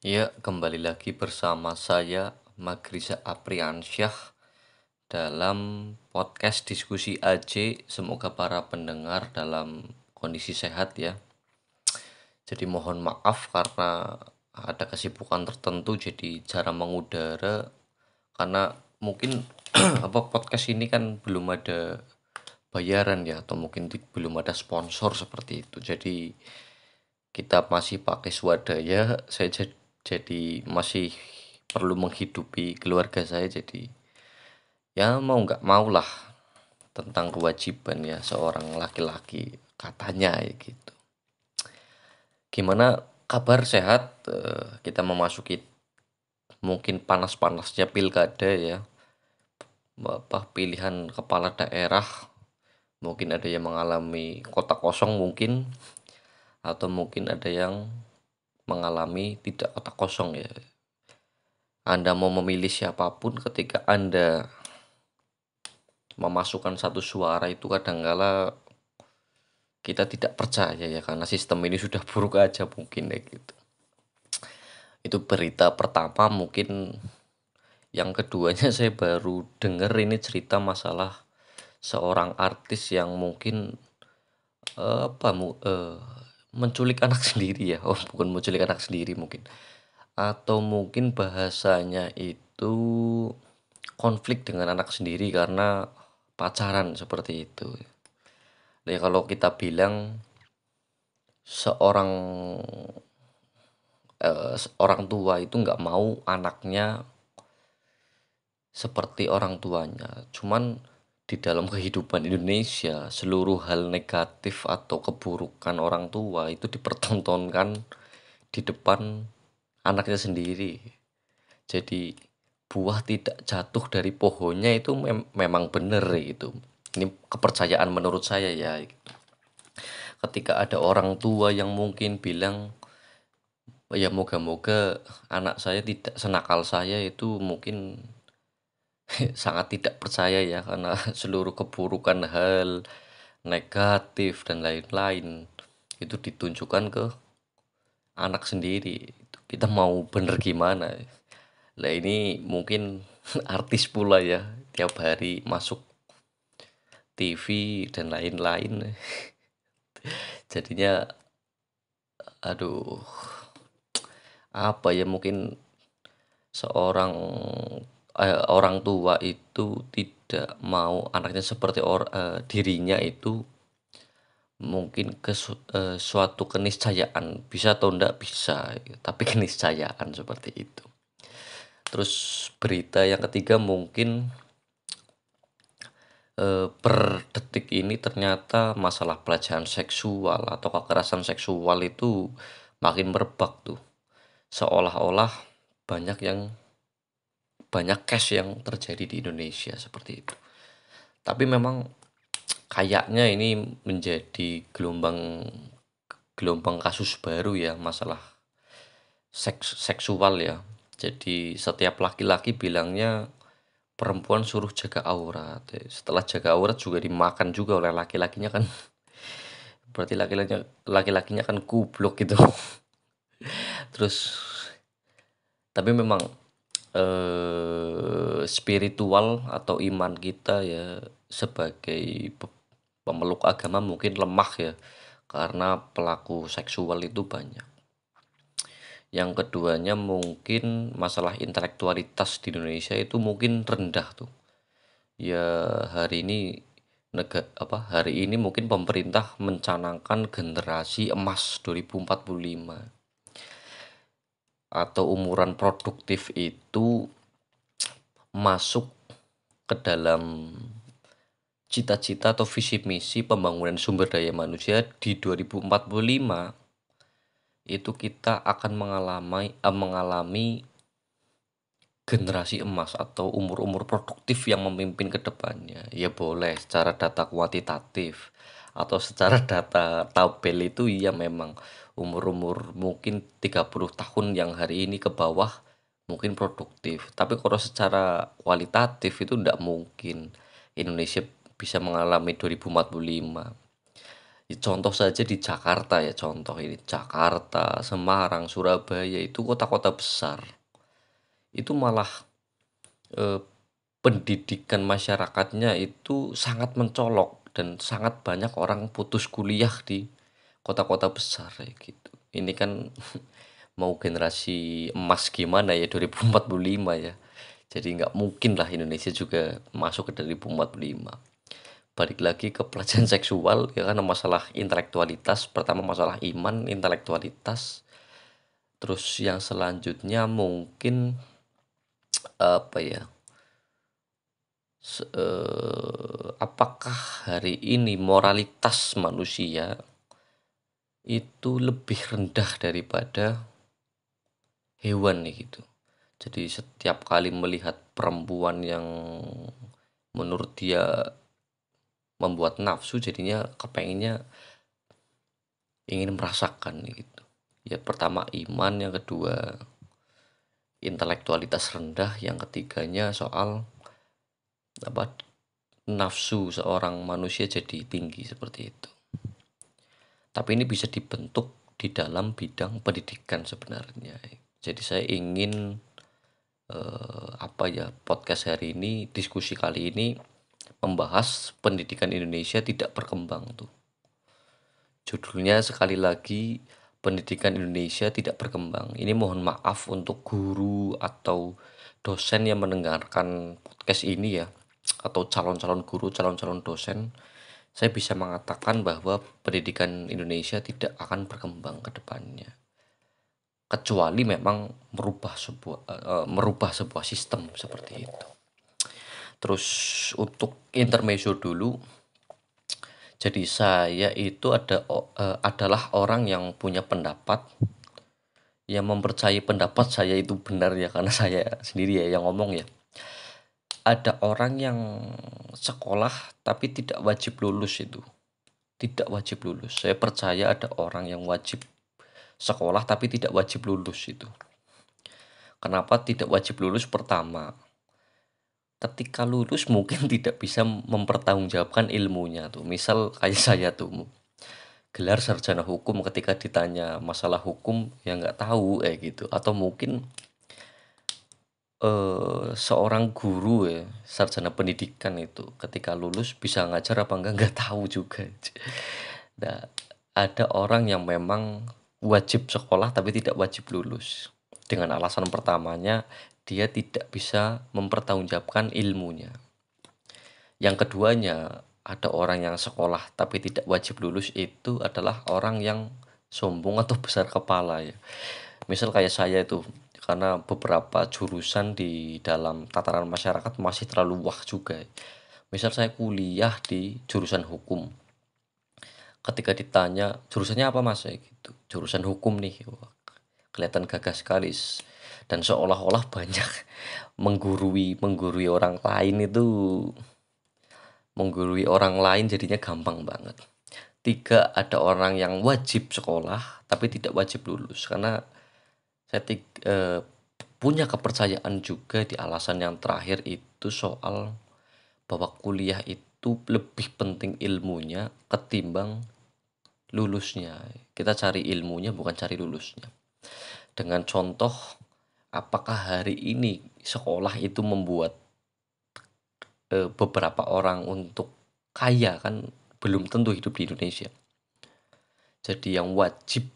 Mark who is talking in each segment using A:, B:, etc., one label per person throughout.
A: Ya, kembali lagi bersama saya Magriza Apriansyah dalam podcast diskusi AJ. Semoga para pendengar dalam kondisi sehat ya. Jadi mohon maaf karena ada kesibukan tertentu jadi jarang mengudara karena mungkin podcast ini kan belum ada bayaran ya atau mungkin belum ada sponsor seperti itu. Jadi kita masih pakai swadaya, jadi masih perlu menghidupi keluarga saya, jadi ya mau nggak mau lah tentang kewajiban ya seorang laki-laki katanya ya gitu. Gimana kabar, sehat? Kita memasuki mungkin panas-panasnya pilkada ya, pilihan kepala daerah. Mungkin ada yang mengalami kota kosong mungkin, atau mungkin ada yang mengalami tidak kota kosong ya. Anda mau memilih siapapun, ketika Anda memasukkan satu suara itu kadangkala kita tidak percaya ya, karena sistem ini sudah buruk aja mungkin ya gitu. Itu berita pertama. Mungkin yang keduanya saya baru dengar ini cerita masalah seorang artis yang mungkin apa menculik anak sendiri ya. Oh, bukan menculik anak sendiri mungkin, atau mungkin bahasanya itu konflik dengan anak sendiri karena pacaran seperti itu. Ya kalau kita bilang seorang orang tua itu nggak mau anaknya seperti orang tuanya. Cuman di dalam kehidupan Indonesia, seluruh hal negatif atau keburukan orang tua itu dipertontonkan di depan anaknya sendiri. Jadi buah tidak jatuh dari pohonnya itu memang benar gitu. Ini kepercayaan menurut saya ya. Ketika ada orang tua yang mungkin bilang, ya moga-moga anak saya tidak senakal saya, itu mungkin sangat tidak percaya ya, karena seluruh keburukan hal negatif dan lain-lain itu ditunjukkan ke anak sendiri. Kita mau bener gimana? Lah ini mungkin artis pula ya, tiap hari masuk TV dan lain-lain. Jadinya aduh, apa ya, mungkin seorang orang tua itu tidak mau anaknya seperti dirinya itu, mungkin suatu keniscayaan, bisa atau enggak bisa, tapi keniscayaan seperti itu. Terus berita yang ketiga mungkin per detik ini ternyata masalah pelecehan seksual atau kekerasan seksual itu makin merebak tuh. Seolah-olah banyak yang banyak case yang terjadi di Indonesia seperti itu. Tapi memang kayaknya ini menjadi gelombang gelombang kasus baru ya, masalah seksual ya. Jadi setiap laki-laki bilangnya perempuan suruh jaga aurat. Setelah jaga aurat juga dimakan juga oleh laki-lakinya kan. Berarti laki-lakinya kan kublok gitu. Terus tapi memang spiritual atau iman kita ya sebagai pemeluk agama mungkin lemah ya, karena pelaku seksual itu banyak. Yang keduanya mungkin masalah intelektualitas di Indonesia itu mungkin rendah tuh. Ya hari ini hari ini mungkin pemerintah mencanangkan generasi emas 2045, atau umuran produktif itu masuk ke dalam cita-cita atau visi misi pembangunan sumber daya manusia di 2045. Itu kita akan mengalami generasi emas atau umur-umur produktif yang memimpin ke depannya. Ya boleh secara data kuantitatif atau secara data tabel itu iya memang umur-umur mungkin 30 tahun yang hari ini ke bawah mungkin produktif. Tapi kalau secara kualitatif itu tidak mungkin Indonesia bisa mengalami 2045. Contoh saja di Jakarta ya, contoh ini Jakarta, Semarang, Surabaya itu kota-kota besar. Itu malah, eee, pendidikan masyarakatnya itu sangat mencolok dan sangat banyak orang putus kuliah di kota-kota besar kayak gitu. Ini kan mau generasi emas gimana ya 2045 ya. Jadi nggak mungkin lah Indonesia juga masuk ke 2045. Balik lagi ke pelecehan seksual ya karena masalah intelektualitas, pertama masalah iman, intelektualitas, terus yang selanjutnya mungkin apa ya, apakah hari ini moralitas manusia itu lebih rendah daripada hewan nih gitu. Jadi setiap kali melihat perempuan yang menurut dia membuat nafsu jadinya kepengennya ingin merasakan gitu. Ya pertama iman, yang kedua intelektualitas rendah, yang ketiganya soal apa, nafsu seorang manusia jadi tinggi seperti itu. Tapi ini bisa dibentuk di dalam bidang pendidikan sebenarnya. Jadi saya ingin apa ya, podcast hari ini, diskusi kali ini membahas pendidikan Indonesia tidak berkembang tuh. Judulnya sekali lagi, pendidikan Indonesia tidak berkembang. Ini mohon maaf untuk guru atau dosen yang mendengarkan podcast ini ya, atau calon-calon guru, calon-calon dosen. Saya bisa mengatakan bahwa pendidikan Indonesia tidak akan berkembang ke depannya. Kecuali memang merubah sebuah sistem seperti itu. Terus untuk intermezzo dulu, jadi saya itu adalah orang yang punya pendapat, yang mempercayai pendapat saya itu benar ya, karena saya sendiri ya yang ngomong ya. Ada orang yang sekolah tapi tidak wajib lulus itu, tidak wajib lulus. Saya percaya ada orang yang wajib sekolah tapi tidak wajib lulus itu. Kenapa tidak wajib lulus? Pertama, ketika lulus mungkin tidak bisa mempertanggungjawabkan ilmunya tuh. Misal kayak saya tuh, gelar sarjana hukum, ketika ditanya masalah hukum ya nggak tahu gitu, atau mungkin seorang guru ya, sarjana pendidikan itu ketika lulus bisa ngajar apa nggak tahu juga. Nah, ada orang yang memang wajib sekolah tapi tidak wajib lulus, dengan alasan pertamanya dia tidak bisa mempertanggungjawabkan ilmunya. Yang keduanya, ada orang yang sekolah tapi tidak wajib lulus, itu adalah orang yang sombong atau besar kepala ya. Misal kayak saya itu, karena beberapa jurusan di dalam tataran masyarakat masih terlalu wah juga. Misal saya kuliah di jurusan hukum. Ketika ditanya, jurusannya apa Mas? Gitu. Jurusan hukum nih. Wah, kelihatan gagah sekali. Dan seolah-olah banyak menggurui menggurui orang lain itu, menggurui orang lain jadinya gampang banget. Tiga, ada orang yang wajib sekolah tapi tidak wajib lulus. Karena saya punya kepercayaan juga di alasan yang terakhir itu, soal bahwa kuliah itu lebih penting ilmunya ketimbang lulusnya. Kita cari ilmunya bukan cari lulusnya. Dengan contoh, apakah hari ini sekolah itu membuat beberapa orang untuk kaya? Kan belum tentu hidup di Indonesia. Jadi yang wajib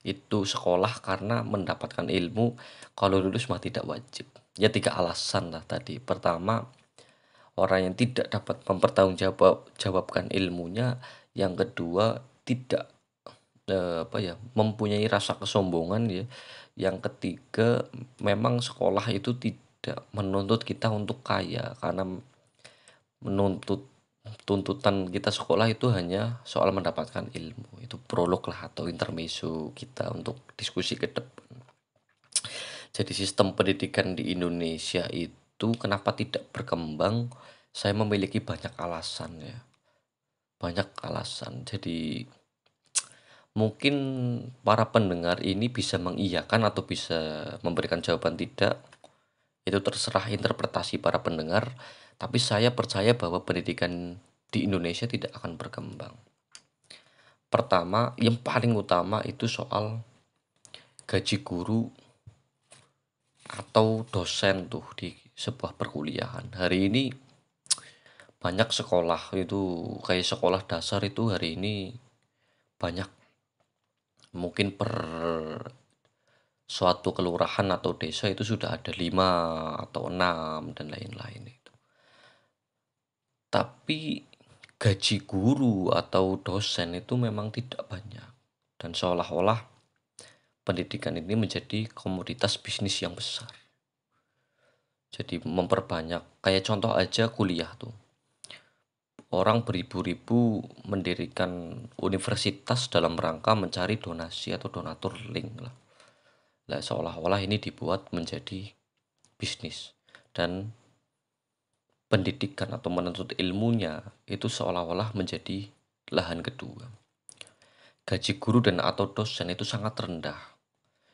A: itu sekolah karena mendapatkan ilmu, kalau lulus mah tidak wajib. Ya tiga alasan lah tadi. Pertama, orang yang tidak dapat mempertanggungjawabkan ilmunya. Yang kedua, tidak apa ya, mempunyai rasa kesombongan ya. Yang ketiga, memang sekolah itu tidak menuntut kita untuk kaya, karena tuntutan kita sekolah itu hanya soal mendapatkan ilmu. Itu prolog lah atau intermezzo kita untuk diskusi ke depan. Jadi sistem pendidikan di Indonesia itu kenapa tidak berkembang? Saya memiliki banyak alasan ya, banyak alasan. Jadi mungkin para pendengar ini bisa mengiyakan atau bisa memberikan jawaban tidak. Itu terserah interpretasi para pendengar. Tapi saya percaya bahwa pendidikan di Indonesia tidak akan berkembang. Pertama, yang paling utama itu soal gaji guru atau dosen tuh di sebuah perkuliahan. Hari ini banyak sekolah itu kayak sekolah dasar itu hari ini banyak, mungkin per suatu kelurahan atau desa itu sudah ada 5 atau 6 dan lain-lain itu. Tapi gaji guru atau dosen itu memang tidak banyak dan seolah-olah pendidikan ini menjadi komoditas bisnis yang besar. Jadi memperbanyak, kayak contoh aja kuliah tuh. Orang beribu-ribu mendirikan universitas dalam rangka mencari donasi atau donatur link lah. Lah seolah-olah ini dibuat menjadi bisnis dan pendidikan atau menuntut ilmunya itu seolah-olah menjadi lahan kedua. Gaji guru dan atau dosen itu sangat rendah.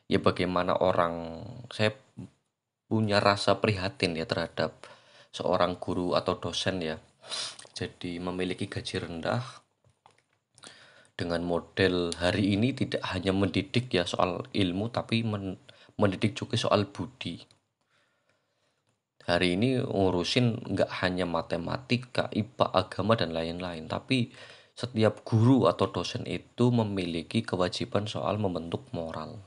A: Ya bagaimana saya punya rasa prihatin ya terhadap seorang guru atau dosen ya. Jadi memiliki gaji rendah dengan model hari ini tidak hanya mendidik ya soal ilmu tapi mendidik juga soal budi. Hari ini ngurusin nggak hanya matematika, IPA, agama, dan lain-lain, tapi setiap guru atau dosen itu memiliki kewajiban soal membentuk moral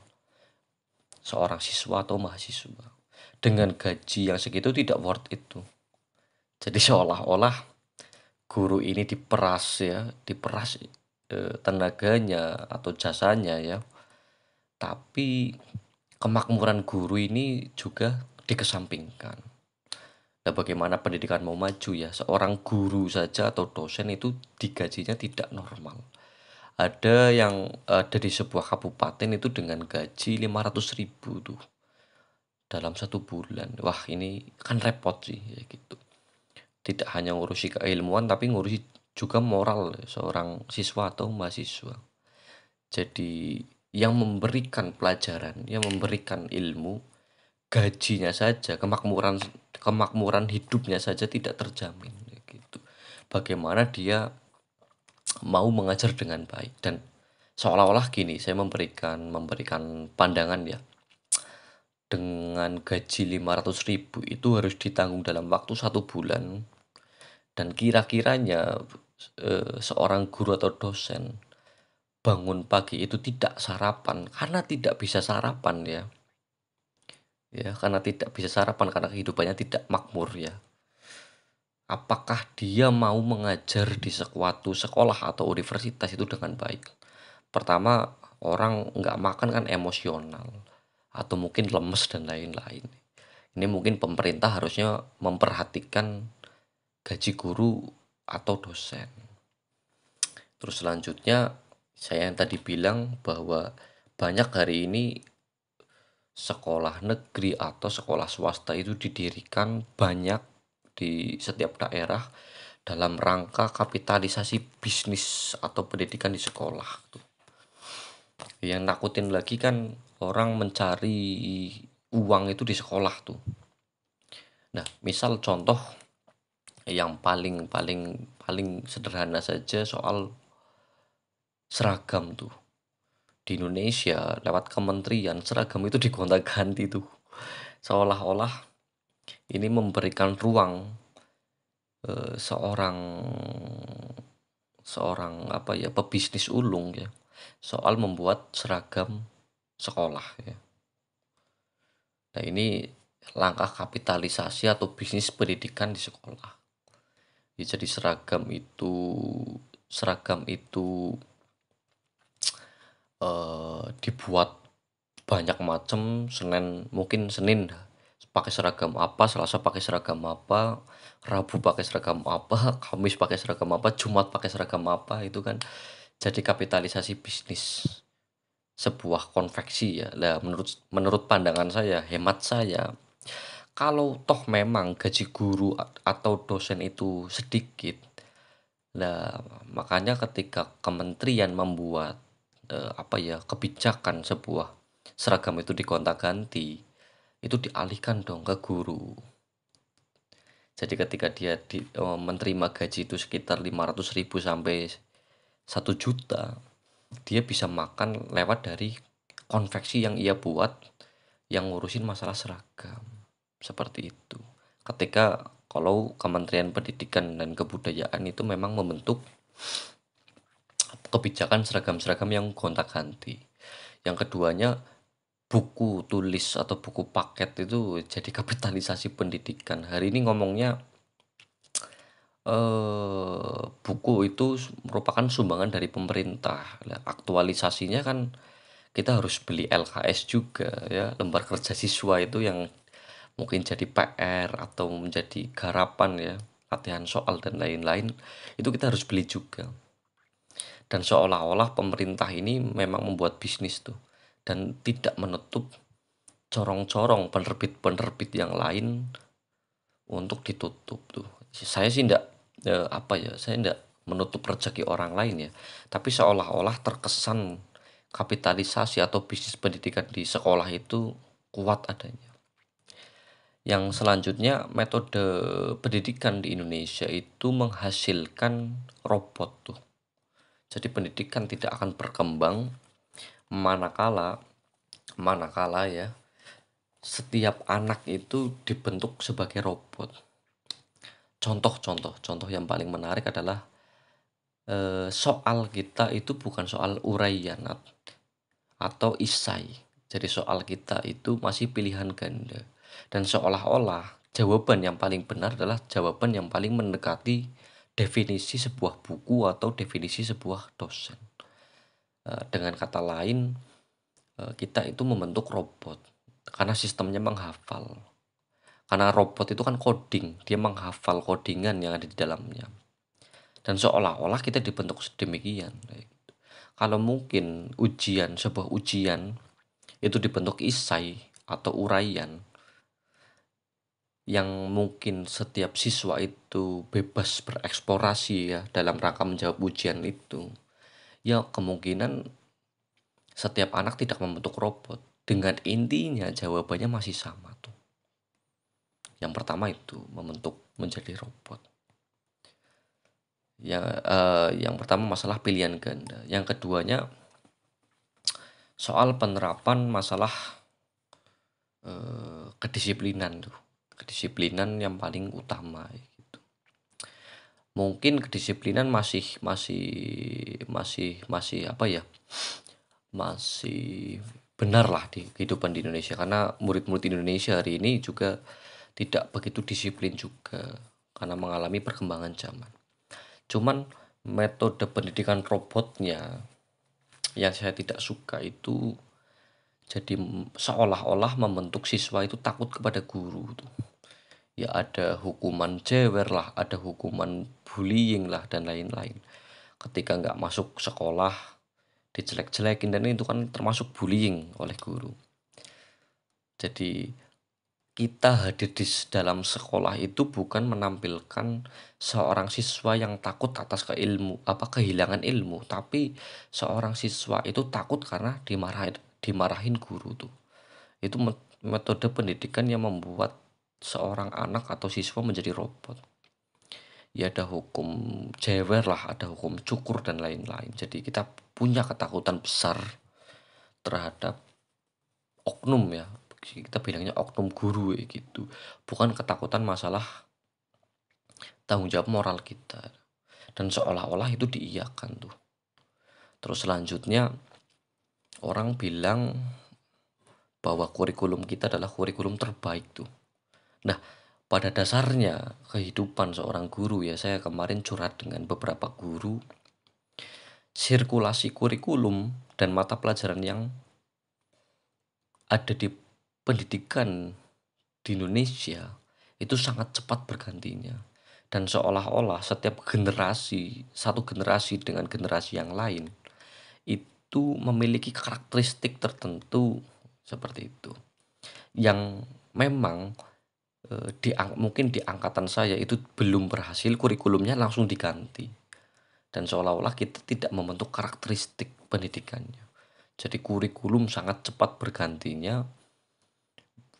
A: seorang siswa atau mahasiswa. Dengan gaji yang segitu tidak worth it tuh. Jadi seolah-olah guru ini diperas tenaganya atau jasanya ya. Tapi kemakmuran guru ini juga dikesampingkan. Nah, bagaimana pendidikan mau maju ya? Seorang guru saja atau dosen itu digajinya tidak normal. Ada yang ada di sebuah kabupaten itu dengan gaji 500.000 tuh dalam 1 bulan. Wah, ini kan repot sih ya gitu. Tidak hanya ngurusi keilmuan tapi ngurusi juga moral seorang siswa atau mahasiswa. Jadi yang memberikan pelajaran, yang memberikan ilmu, gajinya saja, kemakmuran hidupnya saja tidak terjamin gitu. Bagaimana dia mau mengajar dengan baik dan seolah-olah gini, saya memberikan pandangan ya. Dengan gaji 500.000 itu harus ditanggung dalam waktu 1 bulan dan kira-kiranya seorang guru atau dosen bangun pagi itu tidak sarapan karena tidak bisa sarapan ya. Ya, karena tidak bisa sarapan karena kehidupannya tidak makmur ya. Apakah dia mau mengajar di suatu sekolah atau universitas itu dengan baik? Pertama, orang nggak makan kan emosional atau mungkin lemes dan lain-lain. Ini mungkin pemerintah harusnya memperhatikan gaji guru atau dosen. Terus selanjutnya, saya yang tadi bilang bahwa banyak hari ini sekolah negeri atau sekolah swasta itu didirikan banyak di setiap daerah dalam rangka kapitalisasi bisnis atau pendidikan di sekolah tuh. Yang nakutin lagi kan orang mencari uang itu di sekolah tuh. Nah, misal contoh yang paling paling paling sederhana saja soal seragam tuh. Di Indonesia lewat kementerian seragam itu digonta-ganti tuh. Seolah-olah ini memberikan ruang seorang seorang apa ya pebisnis ulung ya soal membuat seragam sekolah ya. Nah ini langkah kapitalisasi atau bisnis pendidikan di sekolah. Ya, jadi seragam itu dibuat banyak macam. Mungkin Senin pakai seragam apa, Selasa pakai seragam apa, Rabu pakai seragam apa, Kamis pakai seragam apa, Jumat pakai seragam apa, itu kan jadi kapitalisasi bisnis sebuah konveksi ya. Lah menurut pandangan saya, hemat saya, kalau toh memang gaji guru atau dosen itu sedikit, nah makanya ketika kementerian membuat apa ya kebijakan sebuah seragam itu digonta-ganti, itu dialihkan dong ke guru. Jadi ketika dia menerima gaji itu sekitar 500.000 sampai 1 juta, dia bisa makan lewat dari konveksi yang ia buat yang ngurusin masalah seragam. Seperti itu. Ketika kalau Kementerian Pendidikan dan Kebudayaan itu memang membentuk kebijakan seragam-seragam yang gonta-ganti. Yang keduanya, buku tulis atau buku paket itu jadi kapitalisasi pendidikan. Hari ini ngomongnya buku itu merupakan sumbangan dari pemerintah. Nah, aktualisasinya kan kita harus beli LKS juga ya, lembar kerja siswa itu yang mungkin jadi PR atau menjadi garapan ya, latihan soal dan lain-lain, itu kita harus beli juga. Dan seolah-olah pemerintah ini memang membuat bisnis tuh, dan tidak menutup corong-corong penerbit-penerbit yang lain untuk ditutup tuh. Saya sih enggak, saya enggak menutup rezeki orang lain ya, tapi seolah-olah terkesan kapitalisasi atau bisnis pendidikan di sekolah itu kuat adanya. Yang selanjutnya, metode pendidikan di Indonesia itu menghasilkan robot tuh. Jadi pendidikan tidak akan berkembang manakala manakala ya setiap anak itu dibentuk sebagai robot. Contoh yang paling menarik adalah soal kita itu bukan soal uraian atau isai. Jadi soal kita itu masih pilihan ganda. Dan seolah-olah jawaban yang paling benar adalah jawaban yang paling mendekati definisi sebuah buku atau definisi sebuah dosen. Dengan kata lain, kita itu membentuk robot karena sistemnya menghafal. Karena robot itu kan coding, dia menghafal codingan yang ada di dalamnya. Dan seolah-olah kita dibentuk sedemikian. Kalau mungkin sebuah ujian itu dibentuk isai atau uraian yang mungkin setiap siswa itu bebas bereksplorasi ya dalam rangka menjawab ujian itu, ya kemungkinan setiap anak tidak membentuk robot. Dengan intinya jawabannya masih sama tuh. Yang pertama itu membentuk menjadi robot. Yang pertama masalah pilihan ganda. Yang keduanya soal penerapan masalah kedisiplinan tuh. Kedisiplinan yang paling utama gitu. Mungkin kedisiplinan masih masih masih masih apa ya? Masih benar lah di kehidupan di Indonesia, karena murid-murid Indonesia hari ini juga tidak begitu disiplin juga karena mengalami perkembangan zaman. Cuman metode pendidikan robotnya yang saya tidak suka itu jadi seolah-olah membentuk siswa itu takut kepada guru tuh. Ya ada hukuman jewer lah, ada hukuman bullying lah dan lain-lain. Ketika nggak masuk sekolah dijelek-jelekin, dan itu kan termasuk bullying oleh guru. Jadi kita hadir di dalam sekolah itu bukan menampilkan seorang siswa yang takut atas kehilangan ilmu, tapi seorang siswa itu takut karena dimarahin guru tuh. Itu metode pendidikan yang membuat seorang anak atau siswa menjadi robot. Ya ada hukum jewer lah, ada hukum cukur dan lain-lain. Jadi kita punya ketakutan besar terhadap oknum ya, kita bilangnya oknum guru ya gitu. Bukan ketakutan masalah tanggung jawab moral kita. Dan seolah-olah itu diiyakan tuh. Terus selanjutnya orang bilang bahwa kurikulum kita adalah kurikulum terbaik tuh. Nah, pada dasarnya kehidupan seorang guru ya, saya kemarin curhat dengan beberapa guru, sirkulasi kurikulum dan mata pelajaran yang ada di pendidikan di Indonesia itu sangat cepat bergantinya. Dan seolah-olah setiap satu generasi dengan generasi yang lain, itu memiliki karakteristik tertentu seperti itu. Yang memang mungkin di angkatan saya itu belum berhasil kurikulumnya langsung diganti. Dan seolah-olah kita tidak membentuk karakteristik pendidikannya. Jadi kurikulum sangat cepat bergantinya.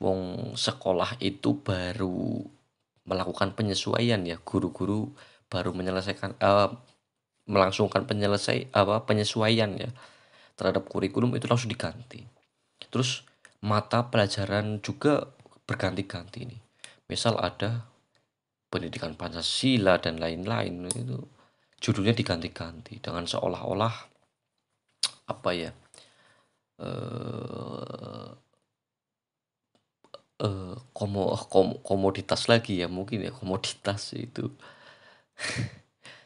A: Wong sekolah itu baru melakukan penyesuaian ya, guru-guru baru melangsungkan penyesuaian ya terhadap kurikulum itu langsung diganti. Terus mata pelajaran juga berganti-ganti nih. Misal ada pendidikan Pancasila dan lain-lain itu judulnya diganti-ganti dengan seolah-olah apa ya, eh komoditas lagi ya, mungkin ya komoditas itu.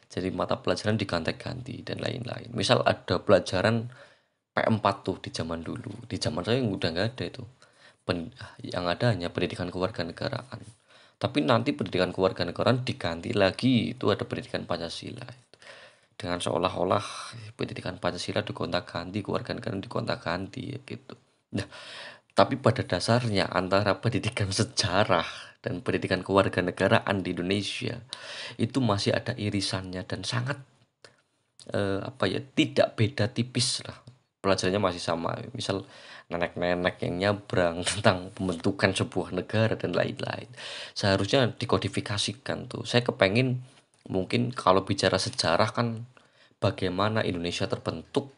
A: Jadi mata pelajaran diganti-ganti dan lain-lain. Misal ada pelajaran P4 tuh di zaman dulu. Di zaman saya udah nggak ada itu. Yang ada hanya pendidikan kewarganegaraan. Tapi nanti pendidikan kewarganegaraan diganti lagi, itu ada pendidikan Pancasila. Dengan seolah-olah pendidikan Pancasila digonta-ganti, kewarganegaraan digonta-ganti gitu. Nah, tapi pada dasarnya antara pendidikan sejarah dan pendidikan kewarganegaraan di Indonesia itu masih ada irisannya dan sangat apa ya, tidak beda tipis lah. Pelajarannya masih sama. Misal nenek-nenek yang nyabrang tentang pembentukan sebuah negara dan lain-lain. Seharusnya dikodifikasikan tuh. Saya kepengen mungkin kalau bicara sejarah kan bagaimana Indonesia terbentuk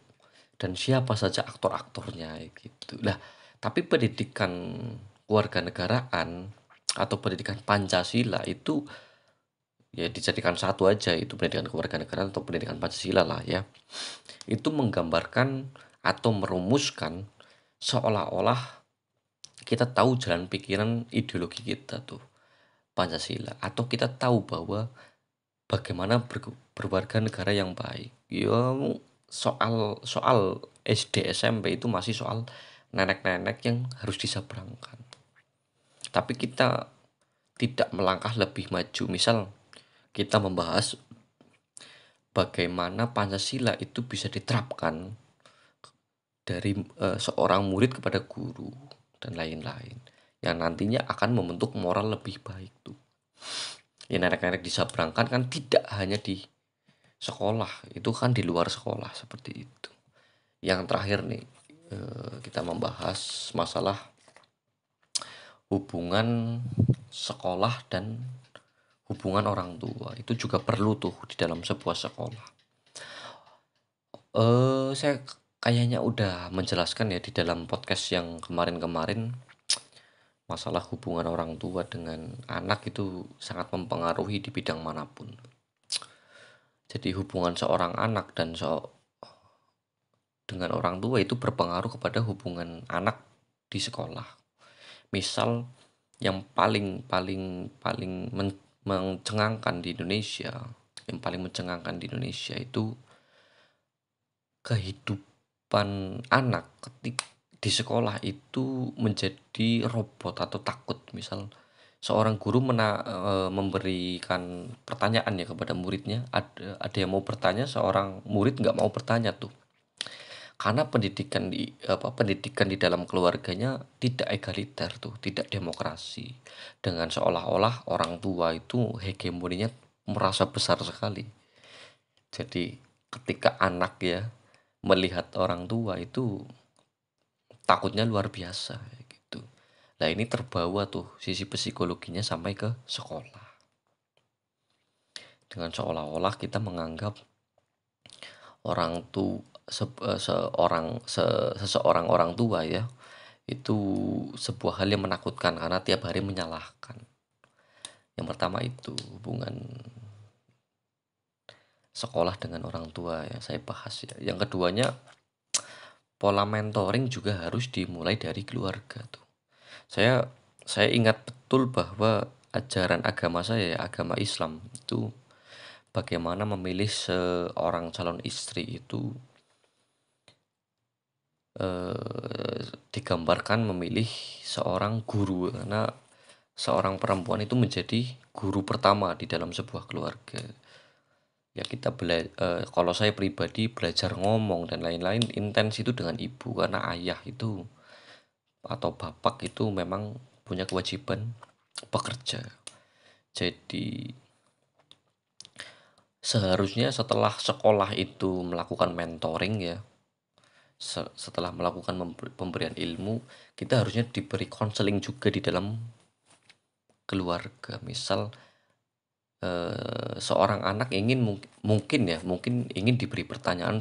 A: dan siapa saja aktor-aktornya gitu. Lah, tapi pendidikan kewarganegaraan atau pendidikan Pancasila itu ya dijadikan satu aja, itu pendidikan kewarganegaraan atau pendidikan Pancasila lah ya. Itu menggambarkan atau merumuskan seolah-olah kita tahu jalan pikiran ideologi kita tuh Pancasila, atau kita tahu bahwa bagaimana berwarga negara yang baik. Ya soal soal SD SMP itu masih soal nenek-nenek yang harus diseberangkan. Tapi kita tidak melangkah lebih maju. Misal kita membahas bagaimana Pancasila itu bisa diterapkan dari seorang murid kepada guru dan lain-lain yang nantinya akan membentuk moral lebih baik tuh. Ya nenek-nenek diseberangkan kan tidak hanya di sekolah, itu kan di luar sekolah seperti itu. Yang terakhir nih, kita membahas masalah hubungan sekolah dan hubungan orang tua. Itu juga perlu tuh di dalam sebuah sekolah. Saya kayaknya udah menjelaskan ya di dalam podcast yang kemarin-kemarin, masalah hubungan orang tua dengan anak itu sangat mempengaruhi di bidang manapun. Jadi hubungan seorang anak dengan orang tua itu berpengaruh kepada hubungan anak di sekolah. Misal yang paling paling paling mencengangkan di Indonesia, yang paling mencengangkan di Indonesia itu kehidupan anak ketika di sekolah itu menjadi robot atau takut. Misal seorang guru memberikan pertanyaan ya kepada muridnya, ada yang mau bertanya, seorang murid nggak mau bertanya tuh. Karena pendidikan di dalam keluarganya tidak egaliter tuh, tidak demokrasi. Dengan seolah-olah orang tua itu hegemoninya merasa besar sekali. Jadi ketika anak ya melihat orang tua itu takutnya luar biasa gitu. Nah, ini terbawa tuh sisi psikologinya sampai ke sekolah. Dengan seolah-olah kita menganggap orang tuh seseorang orang tua ya, itu sebuah hal yang menakutkan karena tiap hari menyalahkan. Yang pertama itu hubungan sekolah dengan orang tua ya saya bahas ya. Yang keduanya, pola mentoring juga harus dimulai dari keluarga tuh. Saya saya ingat betul bahwa ajaran agama saya, agama Islam itu bagaimana memilih seorang calon istri itu digambarkan memilih seorang guru, karena seorang perempuan itu menjadi guru pertama di dalam sebuah keluarga. Ya kalau saya pribadi belajar ngomong dan lain-lain intens itu dengan ibu, karena ayah itu atau bapak itu memang punya kewajiban bekerja. Jadi seharusnya setelah sekolah itu melakukan mentoring ya, setelah melakukan pemberian ilmu, kita harusnya diberi konseling juga di dalam keluarga. Misal, seorang anak ingin mungkin ya, mungkin ingin diberi pertanyaan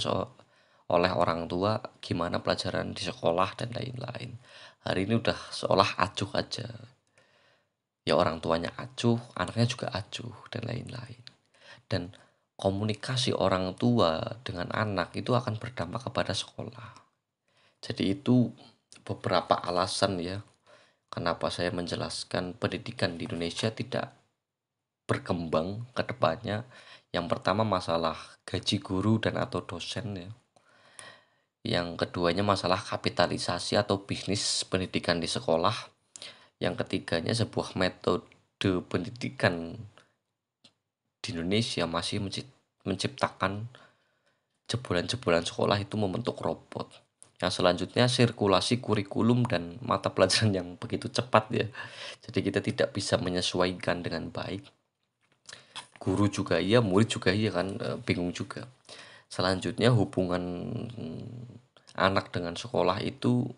A: oleh orang tua, gimana pelajaran di sekolah dan lain-lain. Hari ini udah seolah acuh aja. Ya orang tuanya acuh, anaknya juga acuh dan lain-lain. Dan komunikasi orang tua dengan anak itu akan berdampak kepada sekolah. Jadi itu beberapa alasan ya, kenapa saya menjelaskan pendidikan di Indonesia tidak berkembang ke depannya. Yang pertama masalah gaji guru dan atau dosen ya. Yang keduanya masalah kapitalisasi atau bisnis pendidikan di sekolah. Yang ketiganya sebuah metode pendidikan di Indonesia masih menciptakan jebolan-jebolan sekolah itu membentuk robot. Yang selanjutnya sirkulasi kurikulum dan mata pelajaran yang begitu cepat ya. Jadi kita tidak bisa menyesuaikan dengan baik. Guru juga iya, murid juga iya kan, bingung juga. Selanjutnya hubungan anak dengan sekolah itu,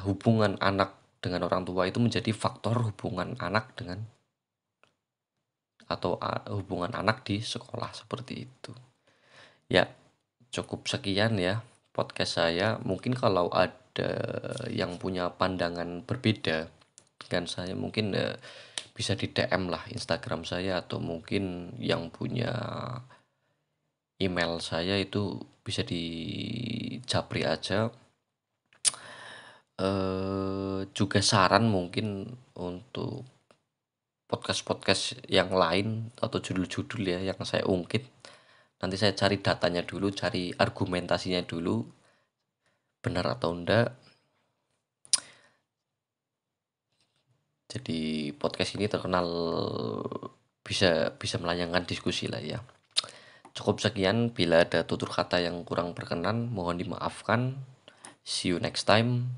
A: hubungan anak dengan orang tua itu menjadi faktor hubungan anak dengan atau hubungan anak di sekolah seperti itu. Ya, cukup sekian ya podcast saya. Mungkin kalau ada yang punya pandangan berbeda dengan saya, mungkin bisa di DM lah Instagram saya, atau mungkin yang punya email saya itu bisa di japri aja. Juga saran mungkin untuk podcast-podcast yang lain atau judul-judul ya yang saya ungkit. Nanti saya cari datanya dulu, cari argumentasinya dulu, benar atau enggak. Jadi podcast ini terkenal bisa bisa melayangkan diskusi lah ya. Cukup sekian, bila ada tutur kata yang kurang berkenan mohon dimaafkan. See you next time.